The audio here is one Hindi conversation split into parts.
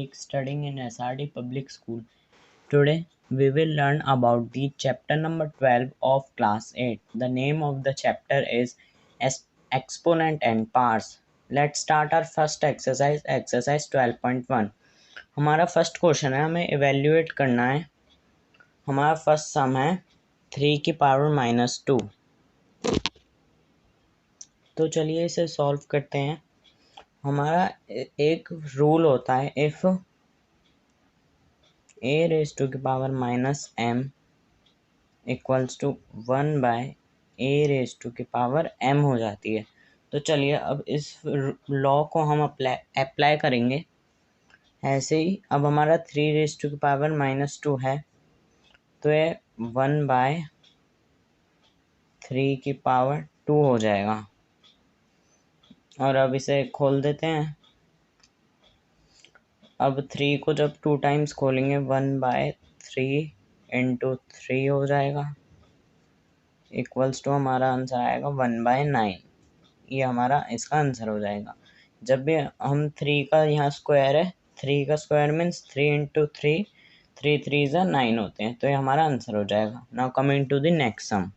colleague studying in SRD Public School. Today we will learn about the chapter number 12 of class 8. The name of the chapter is Exponent and Parts. Let's start our first exercise 12.1. हमारा फर्स्ट क्वेश्चन है, हमें इवेल्युएट करना है. हमारा फर्स्ट सम है 3 की पावर -2. तो चलिए इसे सॉल्व करते हैं. हमारा एक रूल होता है, if a raised to the power -m equals to 1/a raised to the power m हो जाती है. तो चलिए अब इस लॉ को हम अप्लाई करेंगे. ऐसे ही अब हमारा 3 raised to the power -2 है, तो ये 1/3 की पावर 2 हो जाएगा. और अब इसे खोल देते हैं. अब 3 को जब 2 टाइम्स खोलेंगे 1/3 इंटू 3 हो जाएगा, इक्वल्स टू हमारा आंसर आएगा 1/9. ये हमारा इसका आंसर हो जाएगा. जब भी हम 3 का यहाँ स्क्वायर है, 3 का स्क्वायर मीन्स 3 इंटू 3, 3 3 ज़ा 9 होते हैं, तो ये हमारा आंसर हो जाएगा. Now coming to the next sum.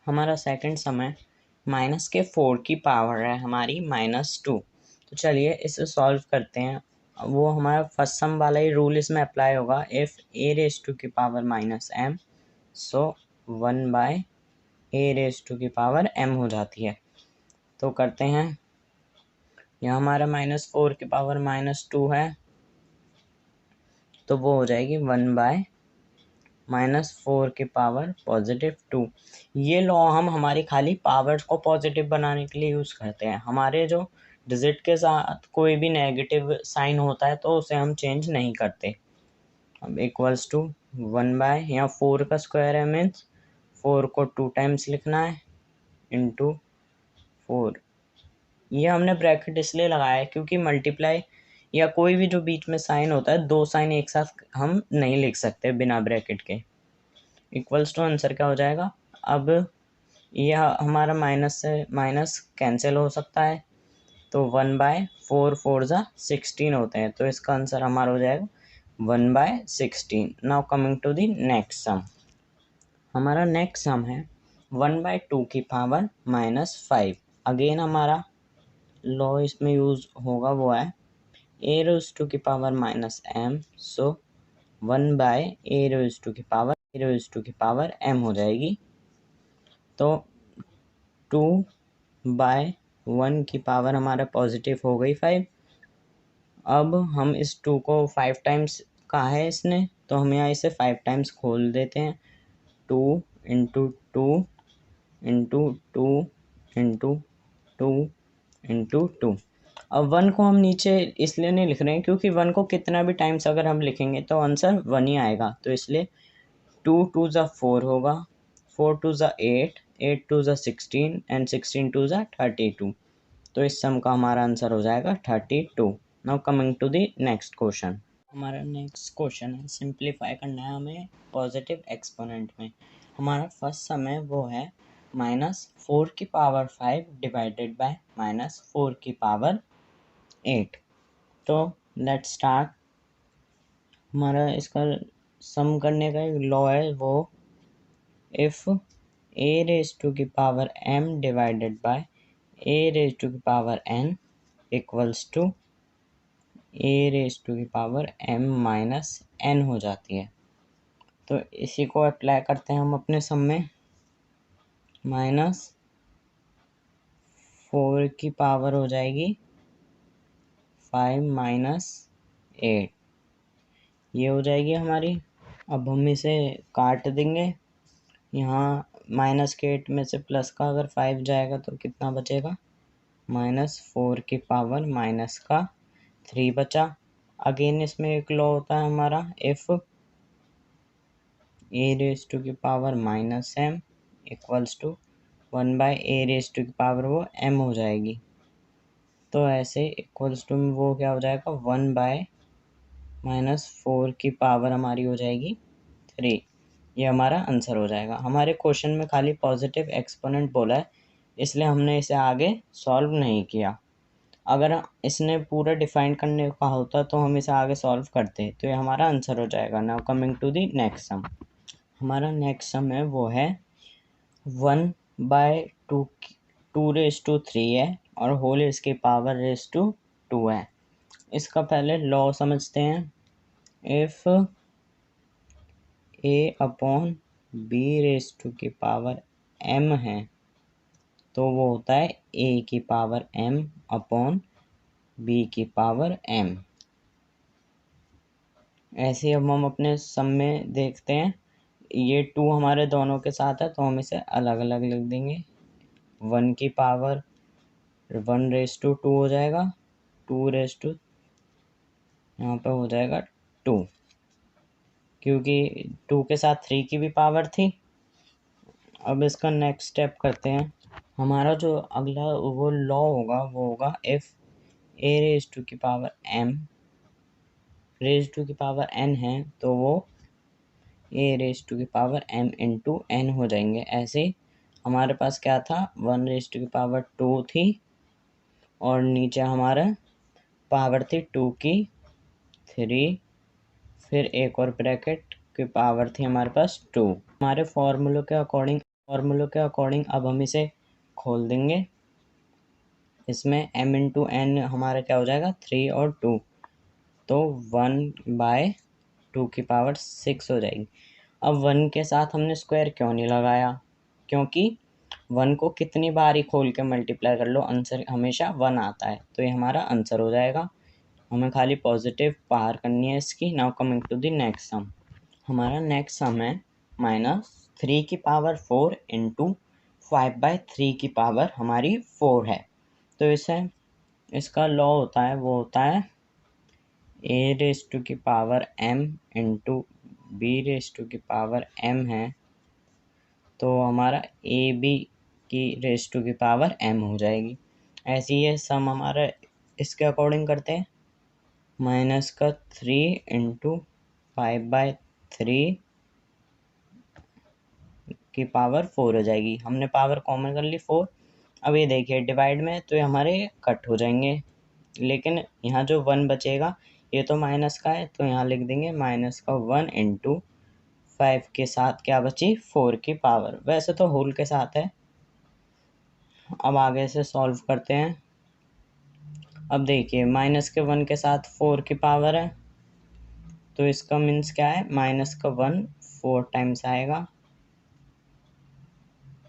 हमारा सेकंड सम है माइनस के 4 की पावर है हमारी -2. तो चलिए इसे सॉल्व करते हैं. वो हमारा फर्स्ट सम वाला ही रूल इसमें अप्लाई होगा. इफ़ a raised to की power -m, so 1/a raised to की पावर m हो जाती है. तो करते हैं. यहाँ हमारा -4 की पावर -2 है, तो वो हो जाएगी 1/-4 की पावर +2. ये लॉ हम हमारी खाली पावर्स को पॉजिटिव बनाने के लिए यूज़ करते हैं. हमारे जो डिजिट के साथ कोई भी नेगेटिव साइन होता है तो उसे हम चेंज नहीं करते. अब इक्वल्स टू 1/, यहाँ 4 का स्क्वायर है मीन्स 4 को 2 टाइम्स लिखना है इंटू 4. ये हमने ब्रैकेट इसलिए लगाया है क्योंकि मल्टीप्लाई या कोई भी जो बीच में साइन होता है, 2 साइन एक साथ हम नहीं लिख सकते बिना ब्रैकेट के. इक्वल्स टू आंसर क्या हो जाएगा. अब यह हमारा माइनस से माइनस कैंसिल हो सकता है, तो 1/4 4 ज़ा 16 होते हैं, तो इसका आंसर हमारा हो जाएगा 1/16. Now coming to the next sum. हमारा नेक्स्ट सम है 1/2 की पावर -5. अगेन हमारा लॉ इसमें यूज़ होगा, वो है a raised to की power -m, so 1/a raised to की पावर m हो जाएगी. तो 2/1 की पावर हमारा पॉजिटिव हो गई 5. अब हम इस 2 को 5 टाइम्स कहा है इसने, तो हम यहाँ इसे 5 टाइम्स खोल देते हैं. 2 इंटू 2 इंटू 2 इंटू 2 इंटू 2. अब 1 को हम नीचे इसलिए नहीं लिख रहे हैं क्योंकि 1 को कितना भी टाइम्स अगर हम लिखेंगे तो आंसर 1 ही आएगा. तो इसलिए 2 2 ज़ा 4 होगा, 4 2 ज़ा 8, 8 2 ज़ा 16 एंड 16 2 ज़ा 32. तो इस सम का हमारा आंसर हो जाएगा 32. Now coming to the next question. हमारा नेक्स्ट क्वेश्चन है, सिंप्लीफाई करना है हमें पॉजिटिव एक्सपोनेंट में. हमारा फर्स्ट सम है वो है -4 की पावर 5 डिवाइडेड बाय -4 की पावर 8. तो लेट्स स्टार्ट. हमारा इसका सम करने का लॉ है वो, इफ़ a raised to की power m divided by a raised to की power n equals to a raised to की पावर m माइनस n हो जाती है. तो इसी को अप्लाई करते हैं हम अपने सम में. -4 की पावर हो जाएगी 5 - 8, ये हो जाएगी हमारी. अब हम इसे काट देंगे. यहाँ माइनस के 8 में से प्लस का अगर 5 जाएगा तो कितना बचेगा, -4 की पावर माइनस का 3 बचा. अगेन इसमें एक लॉ होता है हमारा, इफ़ a raised to की power -m equals to 1/a raised to की पावर वो m हो जाएगी. तो ऐसे इक्वल्स टू में वो क्या हो जाएगा, 1/-4 की पावर हमारी हो जाएगी 3. ये हमारा आंसर हो जाएगा. हमारे क्वेश्चन में खाली पॉजिटिव एक्सपोनेंट बोला है, इसलिए हमने इसे आगे सॉल्व नहीं किया. अगर इसने पूरा डिफाइन करने को कहा होता तो हम इसे आगे सॉल्व करते, तो ये हमारा आंसर हो जाएगा। Now coming to the next sum. हमारा नेक्स्ट सम है वो है 1/2 2⁻³ है और होल इसकी पावर ⁻²2 है। इसका पहले लॉ समझते हैं। इफ a/b⁻m है तो वो होता है a⁻m/b⁻m। ऐसे अब हम अपने सम में देखते हैं, ये 2 हमारे दोनों के साथ है तो हम इसे अलग अलग लिख देंगे। 1 की पावर 1/2 हो जाएगा, 2 यहाँ पे हो जाएगा 2, क्योंकि 2 के साथ 3 की भी पावर थी। अब इसका नेक्स्ट स्टेप करते हैं। हमारा जो अगला वो लॉ होगा वो होगा इफ a⁻n है तो वो a⁻m इंटू n हो जाएंगे। ऐसे हमारे पास क्या था, 1/2 थी और नीचे हमारा पावर थी 2 की 3, फिर एक और ब्रैकेट की पावर थी हमारे पास 2। हमारे फॉर्मूलों के अकॉर्डिंग अब हम इसे खोल देंगे। इसमें m इंटू n हमारा क्या हो जाएगा, 3 और 2, तो 1/2 की पावर 6 हो जाएगी। अब 1 के साथ हमने स्क्वायर क्यों नहीं लगाया, क्योंकि 1 को कितनी बार ही खोल के मल्टीप्लाई कर लो आंसर हमेशा 1 आता है, तो ये हमारा आंसर हो जाएगा। हमें खाली पॉजिटिव बाहर करनी है इसकी। Now coming to the next sum. हमारा नेक्स्ट सम है -3 की पावर 4 इंटू 5/3 की पावर हमारी 4 है। तो इसे इसका लॉ होता है वो होता है a⁻m इंटू b⁻m है, तो हमारा ab⁻m हो जाएगी। ऐसे ही सम हमारा इसके अकॉर्डिंग करते हैं। -3 इंटू 5/3 की पावर 4 हो जाएगी। हमने पावर कॉमन कर ली 4। अब ये देखिए डिवाइड में तो ये हमारे कट हो जाएंगे, लेकिन यहाँ जो 1 बचेगा ये तो माइनस का है, तो यहाँ लिख देंगे -1 इंटू 5 के साथ क्या बची, 4 की पावर। वैसे तो होल के साथ है। अब आगे से सॉल्व करते हैं। अब देखिए -1 के साथ 4 की पावर है, तो इसका मीन्स क्या है, -1 4 टाइम्स आएगा।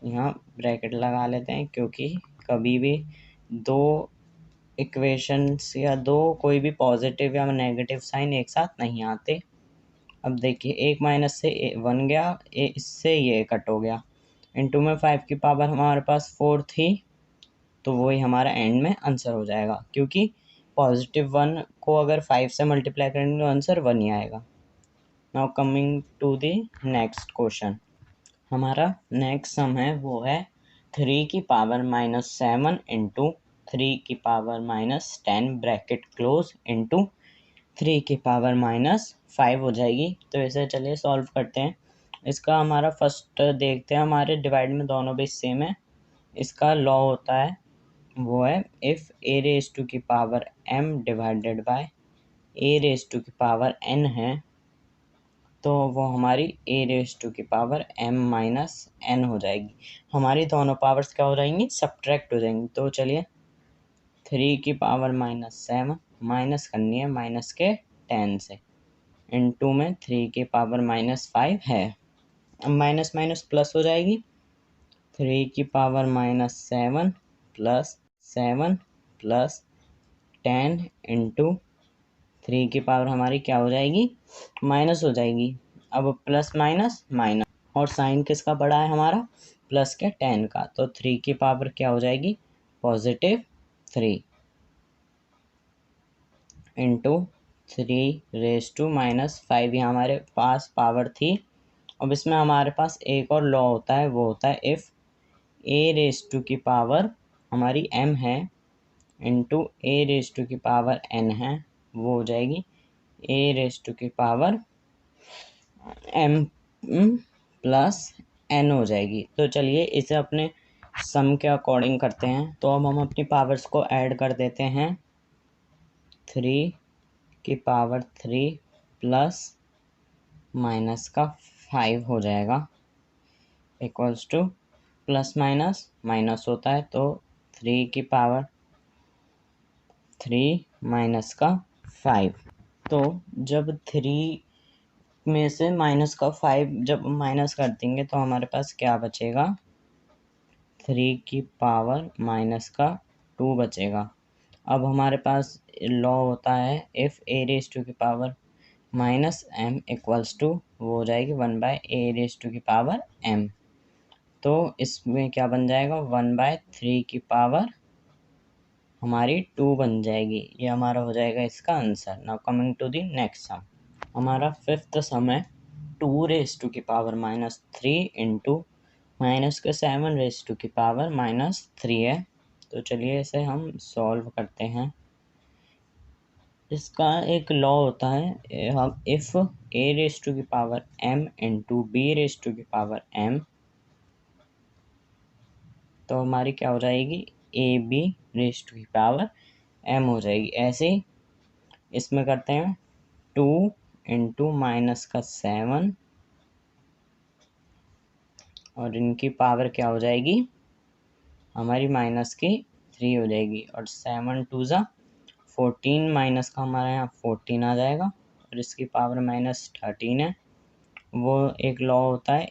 यहाँ ब्रैकेट लगा लेते हैं, क्योंकि कभी भी दो इक्वेशंस या दो कोई भी पॉजिटिव या नेगेटिव साइन एक साथ नहीं आते। अब देखिए एक माइनस से 1 गया, इससे ये कट हो गया। इंटू में 5 की पावर हमारे पास 4 थी, तो वही हमारा एंड में आंसर हो जाएगा, क्योंकि +1 को अगर 5 से मल्टीप्लाई करेंगे तो आंसर 1 ही आएगा। Now coming to the next question. हमारा नेक्स्ट सम है वो है 3 की पावर -7 इंटू 3 की पावर -10 ब्रैकेट क्लोज इंटू 3 की पावर -5 हो जाएगी। तो इसे चलिए सॉल्व करते हैं। इसका हमारा फर्स्ट देखते हैं, हमारे डिवाइड में दोनों भी सेम है। इसका लॉ होता है वो है if a⁻m divided by a⁻n है तो वो हमारी a⁻m-n हो जाएगी। हमारी दोनों पावर्स क्या हो जाएंगी, सब्ट्रैक्ट हो जाएंगी। तो चलिए 3 की पावर -7 माइनस करनी है माइनस के 10 से, इंटू में 3 की पावर -5 है। अब माइनस माइनस प्लस हो जाएगी, 3 की पावर -7 प्लस 7 प्लस 10 इंटू 3 की पावर हमारी क्या हो जाएगी, माइनस हो जाएगी। अब प्लस माइनस माइनस, और साइन किसका बड़ा है हमारा, प्लस के 10 का, तो 3 की पावर क्या हो जाएगी, +3 इंटू 3⁻⁻5 ये हमारे पास पावर थी। अब इसमें हमारे पास एक और लॉ होता है वो होता है इफ़ a⁻m हमारी m है इंटू a⁻n है, वो हो जाएगी a⁻m + n हो जाएगी। तो चलिए इसे अपने सम के अकॉर्डिंग करते हैं। तो अब हम अपनी पावर्स को ऐड कर देते हैं। 3 की पावर 3 प्लस माइनस का 5 हो जाएगा equals two plus minus minus होता है तो 3 की पावर 3 माइनस का 5। तो जब 3 में से माइनस का 5 जब माइनस कर देंगे तो हमारे पास क्या बचेगा, 3 की पावर माइनस का 2 बचेगा। अब हमारे पास लॉ होता है इफ़ ए रेज टू की power minus m equals to वो हो जाएगी 1/a की पावर m। तो इसमें क्या बन जाएगा, 1/3 की पावर हमारी 2 बन जाएगी। ये हमारा हो जाएगा इसका answer. Now coming to the next sum. हमारा फिफ्थ सम है 2 की पावर -3 इंटू माइनस के 7 की पावर -3 है। तो चलिए इसे हम सॉल्व करते हैं। इसका एक लॉ होता है, हम इफ़ a की पावर m इंटू b की पावर m, तो हमारी क्या हो जाएगी, ab की पावर m हो जाएगी। ऐसे ही इसमें करते हैं 2 इंटू माइनस का 7 और इनकी पावर क्या हो जाएगी हमारी माइनस की 3 हो जाएगी और 7 2 ज़ा 14 माइनस का हमारे यहाँ 14 आ जाएगा और इसकी पावर -13 है। वो एक लॉ होता है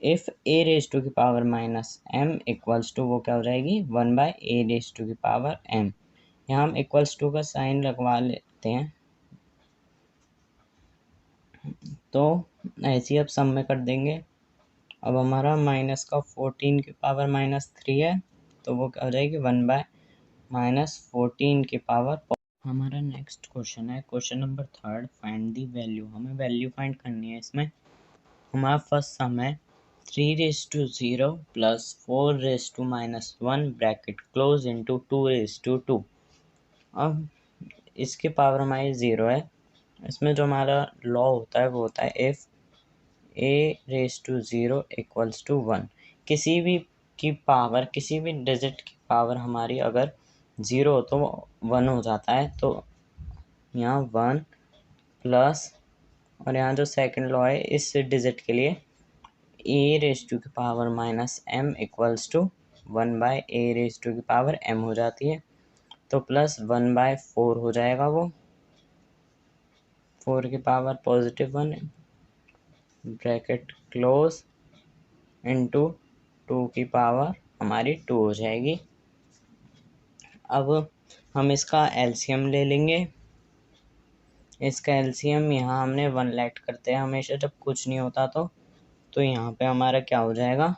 इफ़ a की पावर -m इक्वल्स टू वो क्या हो जाएगी 1/a की पावर m। यहाँ हम इक्वल्स टू का साइन लगवा लेते हैं। तो ऐसे ही अब सम में कर देंगे। अब हमारा माइनस का 14 की पावर -3 है तो वो क्या हो जाएगी 1/-14 की पावर। हमारा नेक्स्ट क्वेश्चन है question number 3, find the value. हमें वैल्यू फाइंड करनी है इसमें। हमारा फर्स्ट सम है 3⁻0 प्लस 4⁻−1 ब्रैकेट क्लोज इंटू 2⁻2। अब इसकी पावर हमारी 0 है। इसमें जो हमारा लॉ होता है वो होता है इफ़ a⁻0 इक्वल्स टू 1। किसी भी की पावर, किसी भी डिजिट की पावर हमारी अगर 0 हो तो 1 हो जाता है। तो यहाँ 1 प्लस और यहाँ जो सेकंड लॉ है इस डिजिट के लिए a⁻की power -m equals to 1/a⁻ की पावर m हो जाती है। तो प्लस 1/4 हो जाएगा वो, 4 की पावर +1 ब्रैकेट क्लोज इंटू 2 की पावर हमारी 2 हो जाएगी। अब हम इसका एलसीएम ले लेंगे। इसका एलसीएम यहाँ हमने 1 लेट करते हैं हमेशा जब कुछ नहीं होता तो यहाँ पे हमारा क्या हो जाएगा,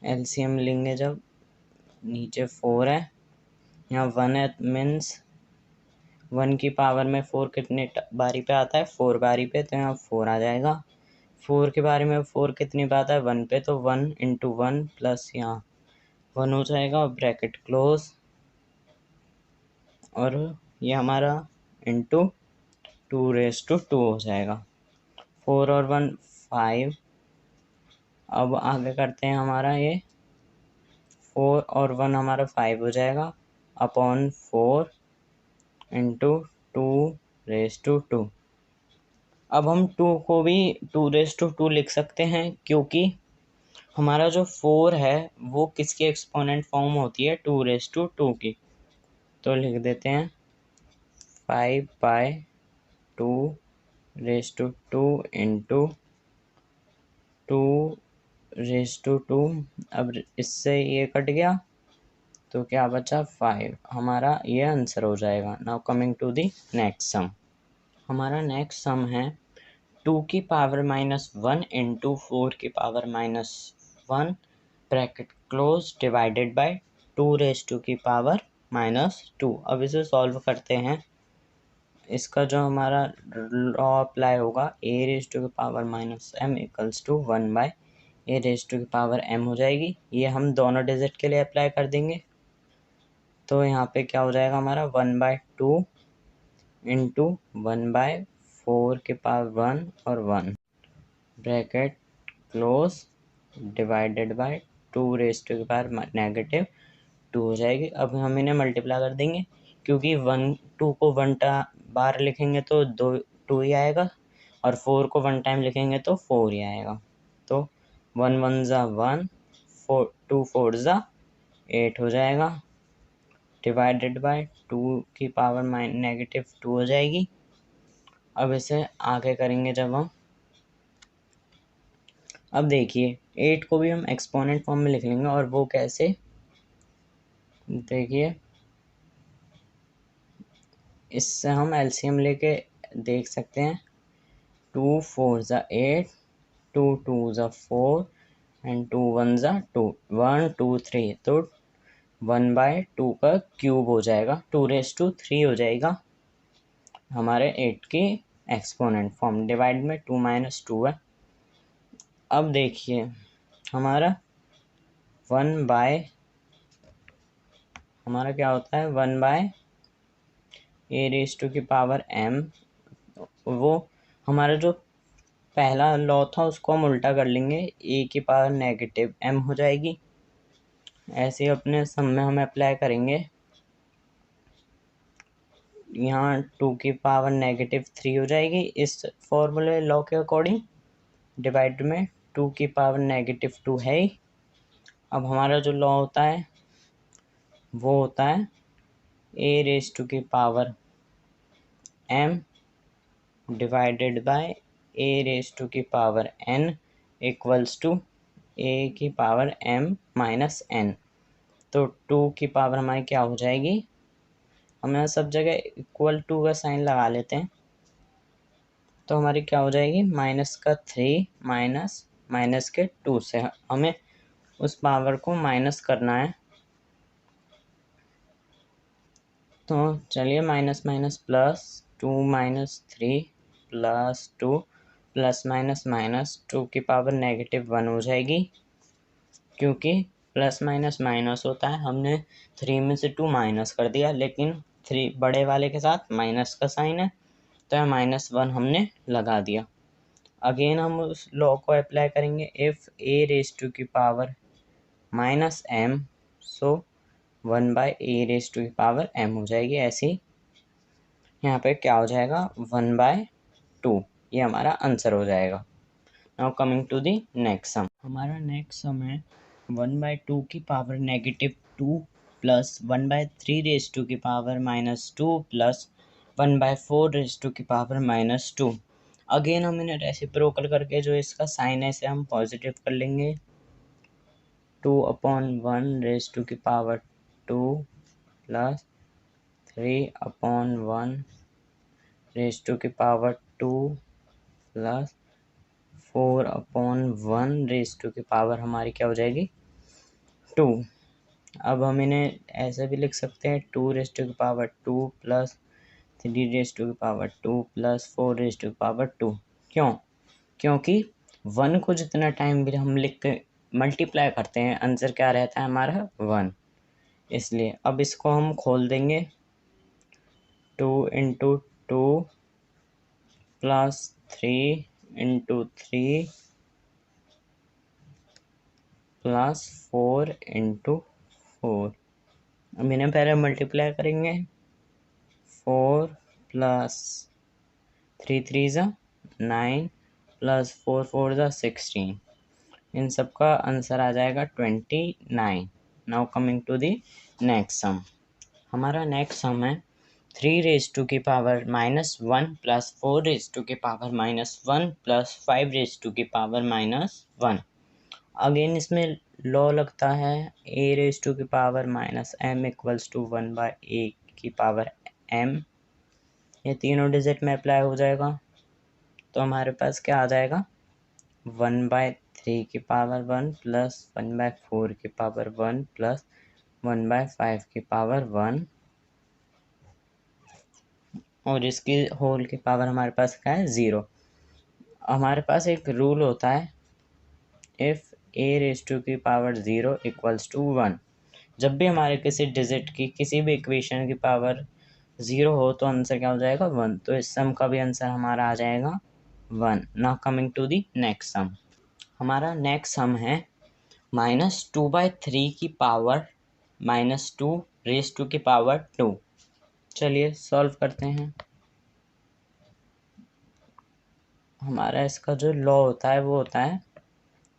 एलसीएम लेंगे जब नीचे 4 है यहाँ 1 है मीन्स 1 की पावर में 4 कितने बारी पे आता है, 4 बारी पे। तो यहाँ 4 आ जाएगा। 4 के बारे में 4 कितनी बार आता है 1 पे, तो 1 इंटू 1 प्लस यहाँ 1 हो जाएगा और ब्रैकेट क्लोज और ये हमारा इंटू 2⁻2 हो जाएगा। 4 और 1 5। अब आगे करते हैं हमारा ये 4 और 1 हमारा 5 हो जाएगा अपॉन 4 इंटू 2⁻2। अब हम 2 को भी 2⁻2 लिख सकते हैं क्योंकि हमारा जो 4 है वो किसकी एक्सपोनेंट फॉर्म होती है 2⁻2 की। तो लिख देते हैं 5/2⁻2 इंटू 2⁻2। अब इससे ये कट गया तो क्या बचा 5। हमारा ये आंसर हो जाएगा। Now coming to the next sum. हमारा नेक्स्ट सम है 2 की पावर -1 इंटू 4 की power -1 bracket close divided bye 2⁻2 की पावर -2। अब इसे सॉल्व करते हैं। इसका जो हमारा लॉ अप्लाई होगा a⁻की पावर -m इक्वल्स टू 1/a⁻की पावर m हो जाएगी। ये हम दोनों डिजिट के लिए अप्लाई कर देंगे। तो यहाँ पे क्या हो जाएगा हमारा 1/2 इंटू 1/4 के पावर 1 और 1 bracket close divided by 2 raise to the power negative 2 हो जाएगी। अब हम इन्हें मल्टीप्लाई कर देंगे, क्योंकि 2 को 1 बार लिखेंगे तो 2 ही आएगा, और 4 को 1 टाइम लिखेंगे तो 4 ही आएगा। तो 1 1 ज़ा 1, 2 4 ज़ा 8 हो जाएगा, डिवाइडेड बाय 2 की पावर नेगेटिव 2 हो जाएगी। अब इसे आगे करेंगे जब हम, अब देखिए 8 को भी हम एक्सपोनेंट फॉर्म में लिख लेंगे, और वो कैसे, देखिए इससे हम एलसीएम लेके देख सकते हैं। 2 4 ज़ा 8, 2 2 ज़ा 4 एंड 2 1 ज़ा 2, 1 2 3, तो 1/2 का क्यूब हो जाएगा, 2⁻³ हो जाएगा हमारे 8 की एक्सपोनेंट फॉर्म। डिवाइड में 2 - 2 है। अब देखिए हमारा हमारा क्या होता है, 1/a⁻m। वो हमारा जो पहला लॉ था उसको हम उल्टा कर लेंगे, a⁻m हो जाएगी। ऐसे ही अपने सम में हम अप्लाई करेंगे, यहाँ 2⁻³ हो जाएगी इस फॉर्मूले लॉ के अकॉर्डिंग। डिवाइड में 2⁻² है ही। अब हमारा जो लॉ होता है वो होता है a⁻m divided by a⁻n equals to a⁻m-n। तो 2 की पावर हमारी क्या हो जाएगी, हम यहाँ सब जगह इक्वल टू का साइन लगा लेते हैं, तो हमारी क्या हो जाएगी, -3 माइनस के 2 से हमें उस पावर को माइनस करना है। तो चलिए minus minus plus, 2 - 3 plus 2 plus minus minus 2 की पावर -1 हो जाएगी, क्योंकि प्लस माइनस माइनस होता है। हमने 3 में से 2 माइनस कर दिया, लेकिन 3 बड़े वाले के साथ माइनस का साइन है, तो -1 हमने लगा दिया। अगेन हम उस लॉ को अप्लाई करेंगे, इफ़ a⁻m सो 1/a⁻m हो जाएगी। ऐसे ही यहाँ पे क्या हो जाएगा, 1/2, ये हमारा आंसर हो जाएगा। Now coming to the next sum, हमारा नेक्स्ट सम है 1/2 की पावर -2 प्लस 1/3 की पावर -2 प्लस 1/4 की पावर -2। अगेन हम इन्हें रेसिप्रोकल करके जो इसका साइन है इसे हम पॉजिटिव कर लेंगे। 2/1 की पावर 2 प्लस 3/1 की पावर 2 प्लस 4/1 की पावर हमारी क्या हो जाएगी, 2। अब हम इन्हें ऐसे भी लिख सकते हैं, 2 की पावर 2 प्लस 3 की पावर 2 प्लस 4 की पावर 2। क्यों, क्योंकि 1 को जितना टाइम भी हम लिख के मल्टीप्लाई करते हैं, आंसर क्या रहता है हमारा 1, इसलिए। अब इसको हम खोल देंगे, 2 × 2 प्लस 3 × 3 प्लस 4 × 4। अब इन्हें पहले मल्टीप्लाई करेंगे, 4 प्लस 3 3 ज़ा 9 प्लस 4 4 ज़ा 16। इन सब का आंसर आ जाएगा 29। Now coming to the next sum, हमारा नेक्स्ट सम है 3 की पावर -1 प्लस 4 की पावर -1 प्लस 5 की पावर -1। अगेन इसमें लॉ लगता है, a की power -m equals to 1/a की पावर m। ये तीनों डिजिट में अप्लाई हो जाएगा, तो हमारे पास क्या आ जाएगा, 1/3 की पावर 1 प्लस 1/4 की पावर 1 प्लस 1/5 की पावर 1, और इसकी होल की पावर हमारे पास क्या है, 0। हमारे पास एक रूल होता है, इफ़ a की पावर 0 इक्वल्स टू 1। जब भी हमारे किसी डिजिट की किसी भी इक्वेशन की पावर 0 हो तो आंसर क्या हो जाएगा, 1। तो इस सम का भी आंसर हमारा आ जाएगा 1। Now coming to the next sum, हमारा नेक्स्ट सम है -2/3 की पावर -2 रेज़ टू की पावर 2। चलिए सॉल्व करते हैं। हमारा इसका जो लॉ होता है वो होता है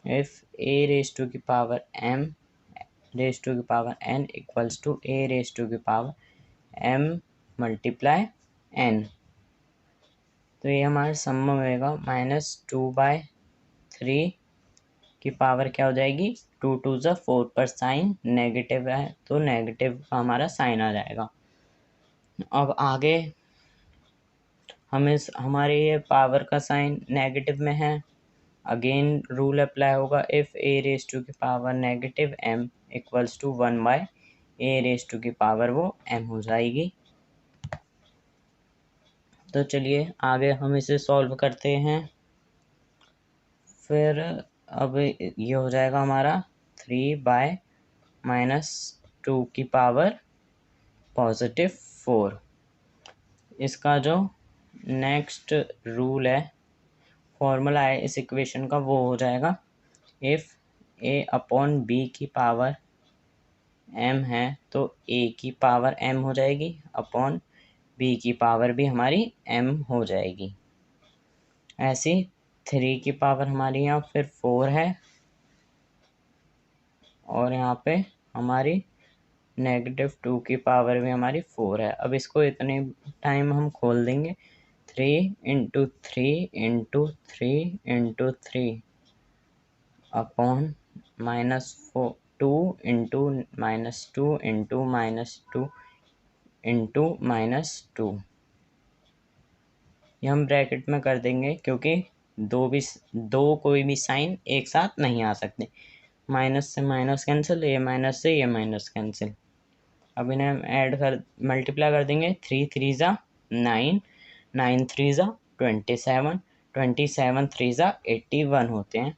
इफ़ a रेज़ टू की पावर m रेज़ टू की power n equals to a raise to की पावर m मल्टीप्लाई n। तो ये हमारे सम में होएगा -2/3 की पावर क्या हो जाएगी 2 2 ज़ा 4 पर साइन नेगेटिव है तो नेगेटिव का हमारा साइन आ जाएगा। अब आगे हमारे ये पावर का साइन नेगेटिव में है, अगेन रूल अप्लाई होगा इफ़ a रेज़ टू की power negative m equals to 1/a raise to की पावर वो m हो जाएगी। तो चलिए आगे हम इसे सॉल्व करते हैं। फिर अब ये हो जाएगा हमारा 3/-2 की पावर +4। इसका जो नेक्स्ट रूल है, फॉर्मूला है इस इक्वेशन का, वो हो जाएगा इफ़ a/b की पावर m है तो a की पावर m हो जाएगी अपॉन b की पावर भी हमारी m हो जाएगी। ऐसी 3 की पावर हमारी यहाँ फिर 4 है और यहाँ पे हमारी -2 की पावर भी हमारी 4 है। अब इसको इतने टाइम हम खोल देंगे 3 × 3 × 3 × 3 अपॉन -2 × -2 × -2 ये हम ब्रैकेट में कर देंगे क्योंकि दो कोई भी साइन एक साथ नहीं आ सकते। माइनस से माइनस कैंसिल, ये माइनस से ये माइनस कैंसिल। अब इन्हें हम ऐड कर मल्टीप्लाई कर देंगे 3 3 ज़ा 9, 9 3 ज़ा 27, 27 3 ज़ा 81 होते हैं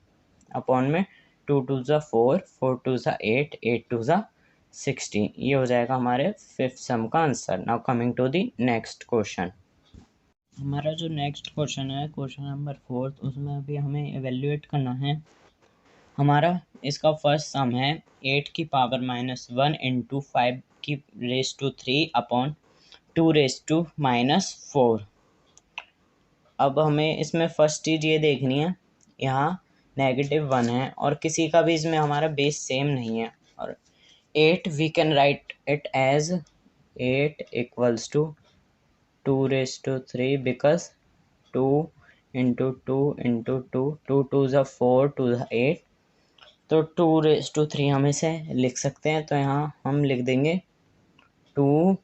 अपॉन में 2 2 ज़ा 4, 4 2 ज़ा 8, 8 2 ज़ा 16। ये हो जाएगा हमारे फिफ्थ सम का answer. Now coming to the next question. हमारा जो नेक्स्ट क्वेश्चन है क्वेश्चन नंबर 4, उसमें अभी हमें एवेल्युएट करना है। हमारा इसका फर्स्ट सम है 8 की पावर -1 × 5 की raise to 3 upon 2 raise to -4। अब हमें इसमें फर्स्ट चीज़ ये देखनी है, यहाँ -1 है और किसी का भी इसमें हमारा बेस सेम नहीं है। और 8 we can write it as 8 equals to 2 raised to 3 because 2 × 2 × 2, 2 2 ज़ा 4, 2 ज़ा 8, तो 2 raised to 3 हम इसे लिख सकते हैं। तो यहाँ हम लिख देंगे 2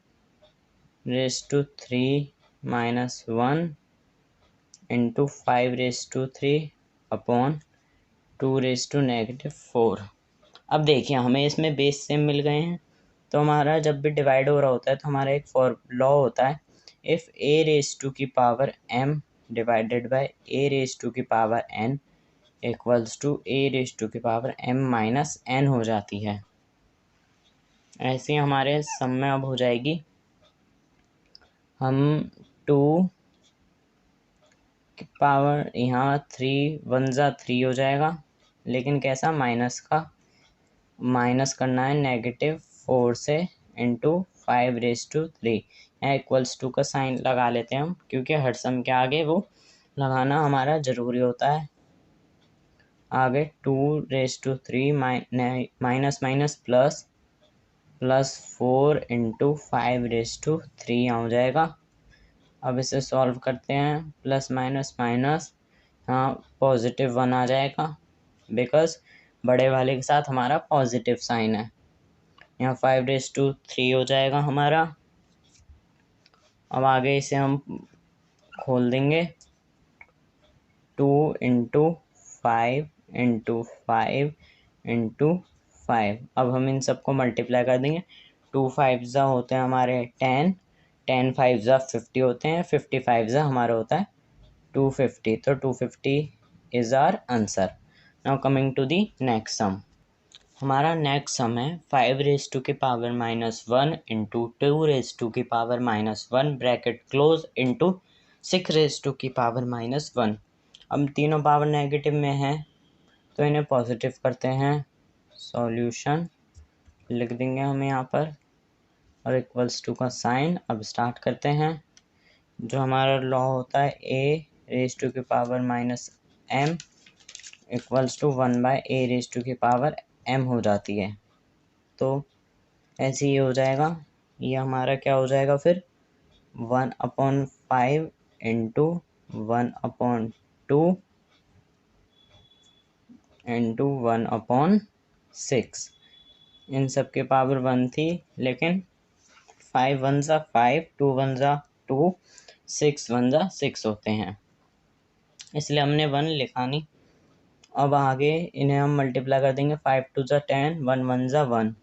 raised to 3 - 1 × 5 raised to 3 upon 2 raised to -4। अब देखिए हमें इसमें बेस सेम मिल गए हैं, तो हमारा जब भी डिवाइड हो रहा होता है तो हमारा एक लॉ होता है इफ़ a रेज़ टू की power m divided by a raise to की power n equals to a raise to की पावर m - n हो जाती है। ऐसे हमारे सम में अब हो जाएगी, हम 2 की पावर यहाँ 3 1 ज़ा 3 हो जाएगा, लेकिन कैसा माइनस करना है -4 से इंटू 5 रेज़ टू 3। यहाँ इक्वल्स टू का साइन लगा लेते हैं हम, क्योंकि हर सम के आगे वो लगाना हमारा ज़रूरी होता है। आगे 2 raise to 3 minus minus plus 4 × 5 raise to 3 हो जाएगा। अब इसे सॉल्व करते हैं, प्लस माइनस माइनस यहाँ +1 आ जाएगा बिकॉज बड़े वाले के साथ हमारा पॉजिटिव साइन है। यहाँ 5 रेज़ टू 3 हो जाएगा हमारा। अब आगे इसे हम खोल देंगे 2 × 5 × 5 × 5। अब हम इन सबको मल्टीप्लाई कर देंगे। 2 5 ज़ा होते हैं हमारे 10, 10 5 ज़ा 50 होते हैं, 50 5 ज़ा हमारा होता है 250। तो 250 is our answer. Now coming to the next sum. हमारा नेक्स्ट सम है 5 रेज़ टू की पावर -1 × 2 रेज़ टू की power -1 bracket close into 6 raise to की पावर -1। अब तीनों पावर नेगेटिव में है तो इन्हें पॉजिटिव करते हैं। सॉल्यूशन लिख देंगे हम यहाँ पर और इक्वल्स टू का साइन। अब स्टार्ट करते हैं। जो हमारा लॉ होता है ए रेज टू की power minus m equals to 1/a raise to की पावर m हो जाती है। तो ऐसे ही हो जाएगा। ये हमारा क्या हो जाएगा फिर 1/5 इंटू 1/2 इंटू 1/6। इन सब के पावर 1 थी, लेकिन 5 1 ज़ा 5, 2 1 ज़ा 2, 6 1 ज़ा 6 होते हैं, इसलिए हमने 1 लिखा नहीं। अब आगे इन्हें हम मल्टीप्लाई कर देंगे। 5 2 ज़ा 10, 1 1 ज़ा 1,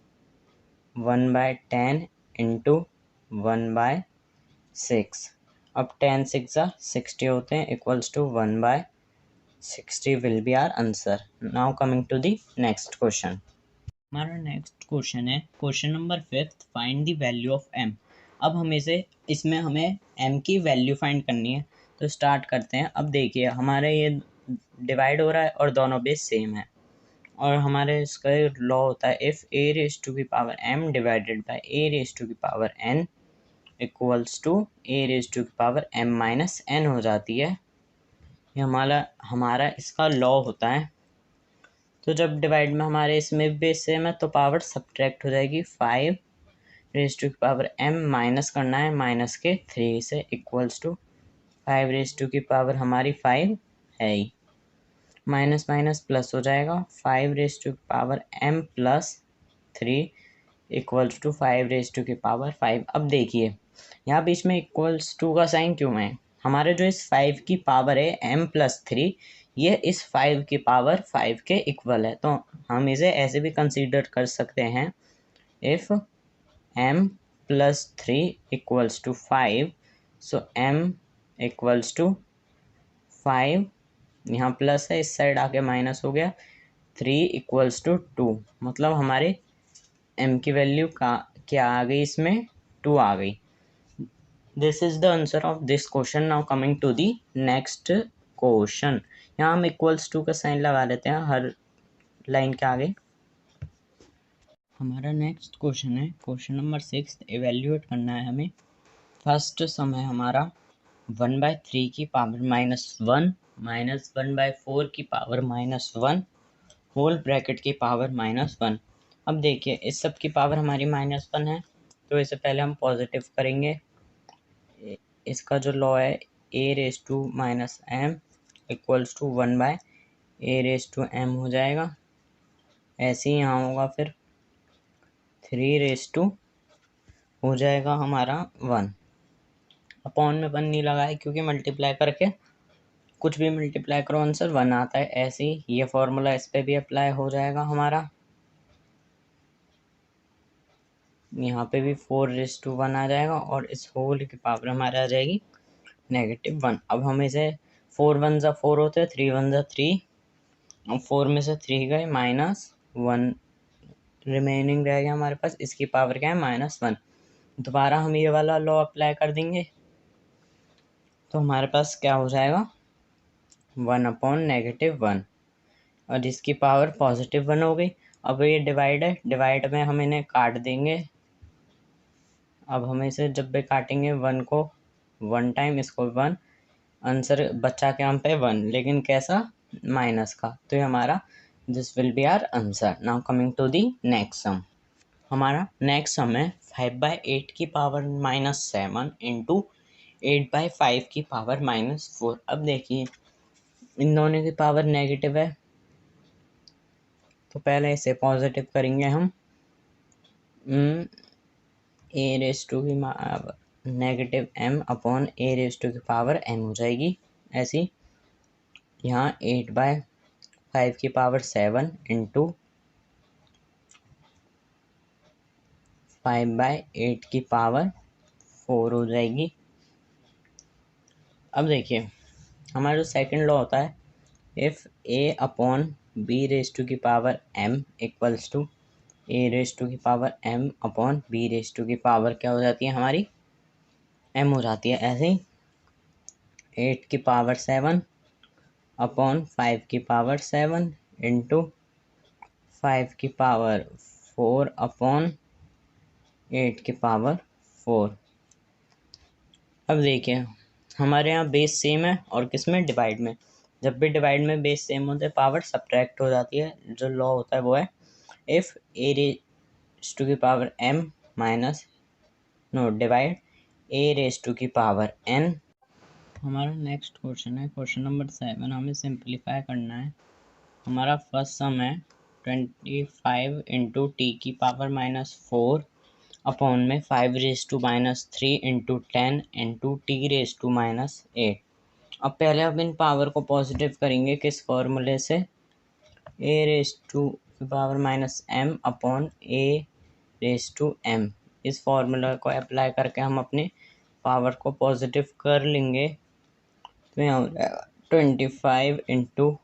1/10 इंटू 1/6। अब 10 6 ज़ा 60 होते हैं equals to 1/60 will be our answer. Now coming to the next question. हमारा नेक्स्ट क्वेश्चन है question number 5th, find the value of m। अब इसमें हमें m की वैल्यू फाइंड करनी है। तो स्टार्ट करते हैं। अब देखिए हमारे ये डिवाइड हो रहा है और दोनों बेस सेम है, और हमारे इसका लॉ होता है इफ़ a रेज टू की power m divided by a raise to की power n equals to a raise to की पावर m माइनस n हो जाती है। ये हमारा इसका लॉ होता है। तो जब डिवाइड में हमारे इसमें बेस सेम है तो पावर सब्ट्रैक्ट हो जाएगी। 5 रेज टू की पावर m माइनस करना है माइनस के 3 से इक्वल्स टू 5 रेज टू की पावर हमारी 5 है ही, माइनस माइनस प्लस हो जाएगा। 5 रेज टू की power m plus 3 equals to 5 raise to की पावर 5। अब देखिए यहाँ बीच में इक्वल्स टू का साइन क्यों है। हमारे जो इस 5 की पावर है m प्लस 3, ये इस 5 की पावर 5 के इक्वल है। तो हम इसे ऐसे भी कंसीडर कर सकते हैं if m plus 3 equals to 5, so m equals to 5, यहाँ प्लस है इस साइड आके माइनस हो गया, 3 इक्वल्स टू 2, मतलब हमारे m की वैल्यू क्या आ गई, इसमें 2 आ गई। This is the answer of this question. Now coming to the next question. यहाँ हम इक्वल्स टू का साइन लगा लेते हैं हर लाइन के आगे। हमारा नेक्स्ट क्वेश्चन है क्वेश्चन नंबर 6। एवेल्यूएट करना है हमें। फर्स्ट सम है हमारा 1/3 की पावर -1 माइनस 1/4 की पावर -1 होल ब्रैकेट की पावर -1। अब देखिए इस सब की पावर हमारी -1 है, तो इसे पहले हम पॉजिटिव करेंगे। इसका जो लॉ है a raise to minus m equals to 1/a raise to m हो जाएगा। ऐसे ही यहाँ होगा फिर 3 रेज टू हो जाएगा हमारा 1। अपॉन में 1 नहीं लगाए क्योंकि मल्टीप्लाई करके कुछ भी मल्टीप्लाई करो आंसर 1 आता है। ऐसे ही ये फॉर्मूला इस पे भी अप्लाई हो जाएगा हमारा। यहाँ पे भी 4 रेज टू 1 आ जाएगा और इस होल की पावर हमारे आ जाएगी -1। अब हम इसे 4 1 ज़ा 4 होते हैं, 3 1 ज़ा 3, अब 4 में से 3 गए -1 रिमेनिंग रह गया हमारे पास। इसकी पावर क्या है -1। दोबारा हम ये वाला लॉ अप्लाई कर देंगे तो हमारे पास क्या हो जाएगा 1/-1, और इसकी पावर +1 हो गई। अब ये डिवाइड है, डिवाइड में हम इन्हें काट देंगे। अब हम इसे जब भी काटेंगे 1 को 1 टाइम, इसको 1, आंसर बचा क्या हम पे 1, लेकिन कैसा माइनस का। तो ये हमारा this will be our answer. Now coming to the next sum. हमारा नेक्स्ट सम है 5/8 की पावर -7 इंटू 8/5 की पावर -4। अब देखिए इन दोनों की पावर नेगेटिव है, तो पहले इसे पॉजिटिव करेंगे हम। a रेज टू की -m upon a raise to की पावर m हो जाएगी। ऐसी यहाँ 8/5 की पावर 7 इंटू 5/8 की पावर 4 हो जाएगी। अब देखिए हमारा जो सेकंड लॉ होता है if a upon b raise to की power m equals to a raise to की power m upon b raise to की पावर क्या हो जाती है हमारी m हो जाती है। ऐसे ही 8 की पावर 7 अपॉन 5 की पावर 7 इंटू 5 की पावर 4 अपॉन 8 की पावर 4। अब देखिए हमारे यहाँ बेस सेम है और किस में, डिवाइड में। जब भी डिवाइड में बेस सेम होते हैं पावर सब्ट्रैक्ट हो जाती है। जो लॉ होता है वो है इफ़ ए रेज टू की power m minus no divide a raise to की पावर n। हमारा नेक्स्ट क्वेश्चन है क्वेश्चन नंबर 7। हमें सिंप्लीफाई करना है। हमारा फर्स्ट सम है 25 इंटू टी की पावर -4 अपॉन में 5 raise to -3 into 10 into t raise to -8। अब पहले अब इन पावर को पॉजिटिव करेंगे किस फॉर्मूले से, A raise to power -m upon A raise to m। इस फॉर्मूला को अप्लाई करके हम अपने पावर को पॉजिटिव कर लेंगे। तो यहाँ हो जाएगा 25 इंटू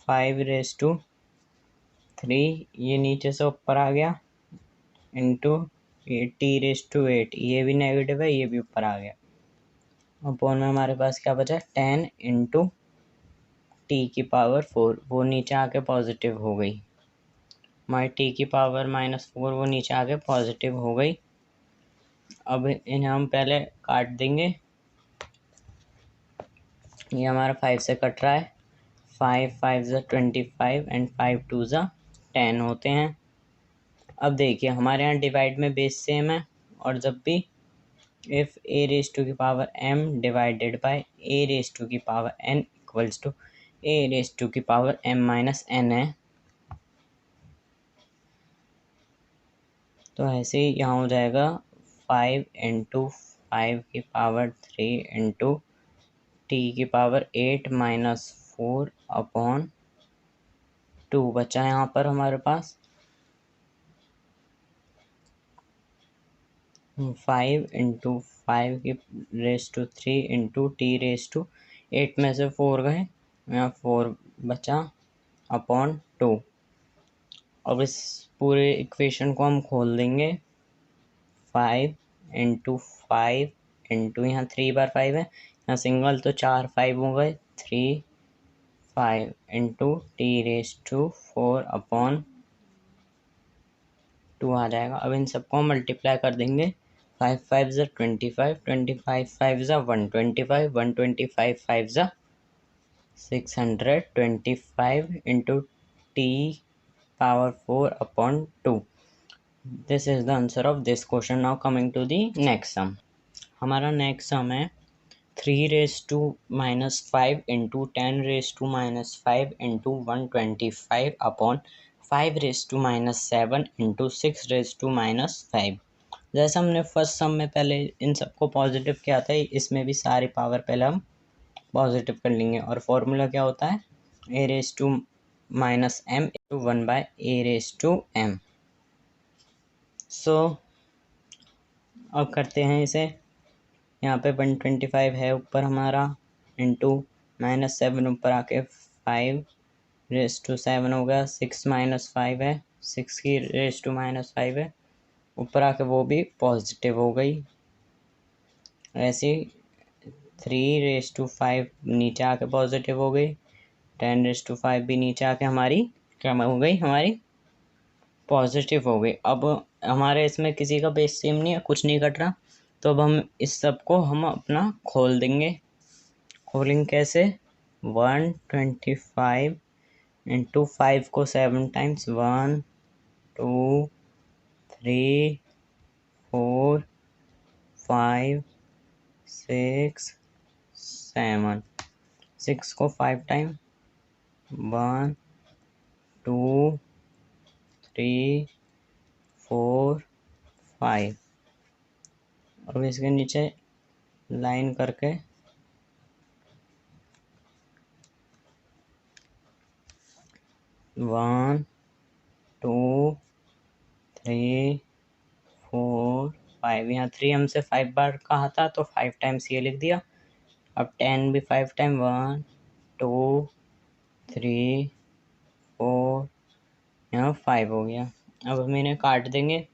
5 रेज टू 3, ये नीचे से ऊपर आ गया, इंटू टी रेज टू 8, ये भी नेगेटिव है ये भी ऊपर आ गया। अपॉन में हमारे पास क्या बचा, 10 इंटू टी की पावर 4, वो नीचे आके पॉजिटिव हो गई। हमारी टी की पावर -4 वो नीचे आके पॉजिटिव हो गई। अब इन्हें हम पहले काट देंगे। ये हमारा 5 से कट रहा है, 5 5 ज़ा 25 एंड 5 2 ज़ा 10 होते हैं। अब देखिए हमारे यहाँ डिवाइड में बेस सेम है, और जब भी इफ़ ए रेज टू की power m divided by A raise to की power n equals to A raise to की पावर m माइनस n है, तो ऐसे ही यहाँ हो जाएगा 5 इंटू 5 की पावर 3 इंटू टी की पावर 8 -4 अपॉन 2 बचा यहाँ पर हमारे पास 5 इंटू 5 की raise to 3 into t raise to 8 में से 4 गए, यहाँ 4 बचा अपॉन 2। अब इस पूरे इक्वेशन को हम खोल देंगे। 5 इंटू 5 इंटू यहाँ 3 बार 5 है, यहाँ सिंगल तो 4 5 हो गए, 3 5 into t raise to 4 upon 2 आ जाएगा। अब इन सबको हम मल्टीप्लाई कर देंगे। 5 5 ज़ा 25, 25 5 ज़ा 125, 125 5 ज़ा 625 into t power 4 upon 2। This is the answer of this question. Now coming to the next sum. हमारा नेक्स्ट सम है 3 raise to -5 into 10 raise to -5 into 125 upon 5 raise to -7 into 6 raise to -5। जैसे हमने फर्स्ट सम में पहले इन सबको पॉजिटिव किया था, इसमें भी सारी पावर पहले हम पॉजिटिव कर लेंगे। और फॉर्मूला क्या होता है, ए raise to -m into 1 by A raise to m। So अब करते हैं इसे। यहाँ पे 125 है ऊपर हमारा, इंटू -7 ऊपर आके 5 रेज टू 7 हो गया, 6 -5 है, 6 की रेज टू -5 है, ऊपर आके वो भी पॉजिटिव हो गई। ऐसे 3 रेज टू 5 नीचे आके पॉजिटिव हो गई, 10 रेज टू 5 भी नीचे आके हमारी क्या हो गई, हमारी पॉजिटिव हो गई। अब हमारे इसमें किसी का बेस सेम नहीं है, कुछ नहीं कट रहा, तो अब हम इस सब को हम अपना खोल देंगे। खोलेंगे कैसे, 125 इंटू 5 को 7 टाइम्स, 1 2 3 4 5 6 7, 6 को 5 टाइम, 1 2 3 4 5। अब इसके नीचे लाइन करके 1 2 3 4 5, यहाँ 3 हमसे 5 बार कहा था तो 5 टाइम्स ये लिख दिया। अब 10 भी 5 टाइम, 1 2 3 4, यहाँ 5 हो गया। अब हम इन्हें काट देंगे,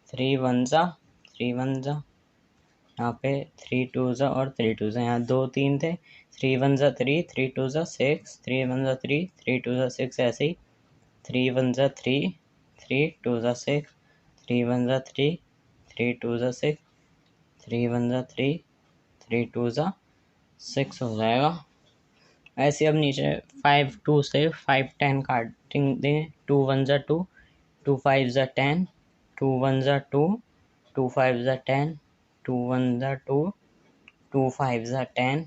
3 1 ज़ा 3 1 ज़ा, यहाँ पे 3 2 ज़ा और 3 2 ज़ा, यहाँ 2 3 थे, 3 1 ज़ा 3, 3 2 ज़ा 6, 3 1 ज़ा 3, 3 2 ज़ा 6, ऐसे ही 3 1 ज़ा 3, 3 2 ज़ा 6, 3 1 ज़ा 3, 3 2 ज़ा 6, 3 1 ज़ा 3, 3 2 ज़ा 6 हो जाएगा। ऐसे अब नीचे 5 2 से 5 10 काटेंगे। 2 1 ज़ा 2, 2 5 ज़ा 10, 2 1 ज़ा 2, 2 5 ज़ा 10, 2 1 ज़ा 2, 2 5 ज़ा 10,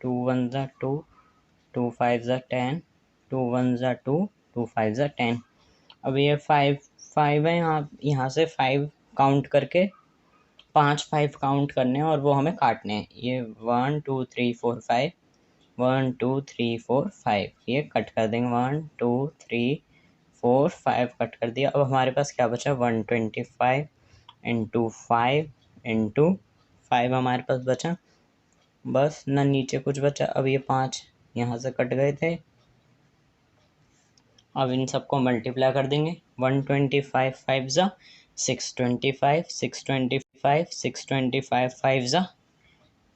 2 1 ज़ा 2, 2 5 ज़ा 10, 2 1 ज़ा 2, 2 5 ज़ा 10। अब ये 5 है, यहाँ से 5 काउंट करके 5 5 काउंट करने हैं और वो हमें काटने हैं। ये 1 2 3 4 5, 1 2 3 4 5, ये कट कर देंगे। 1 2 3 4 5 कट कर दिया। अब हमारे पास क्या बचा? 125 इंटू 5 इंटू 5 हमारे पास बचा, बस ना नीचे कुछ बचा। अब ये 5 यहाँ से कट गए थे, अब इन सबको मल्टीप्लाई कर देंगे। 125 5 ज़ा 625, 625, 625 5 ज़ा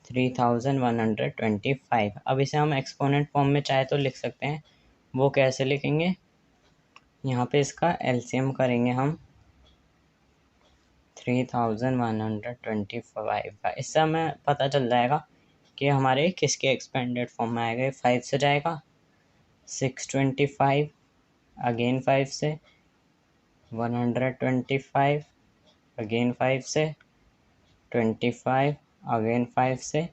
3125। अब इसे हम एक्सपोनेंट फॉर्म में चाहे तो लिख सकते हैं। वो कैसे लिखेंगे? यहाँ पे इसका एलसीएम करेंगे हम 3125 का। इससे हमें पता चल जाएगा कि हमारे किसके एक्सपेंडेड फॉर्म में आएगा। 5 से जाएगा, 625 अगेन 5 से, 125 अगेन 5 से, 25 अगेन 5 से,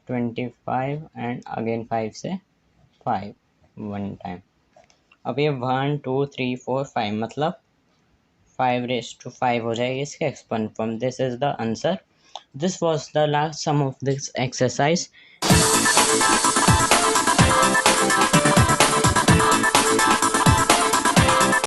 25 एंड अगेन 5 से 5 वन टाइम। अब ये 1 2 3 4 5 मतलब 5⁵ हो जाएगी इसके exponent form. This is the answer. This was the last sum of this exercise.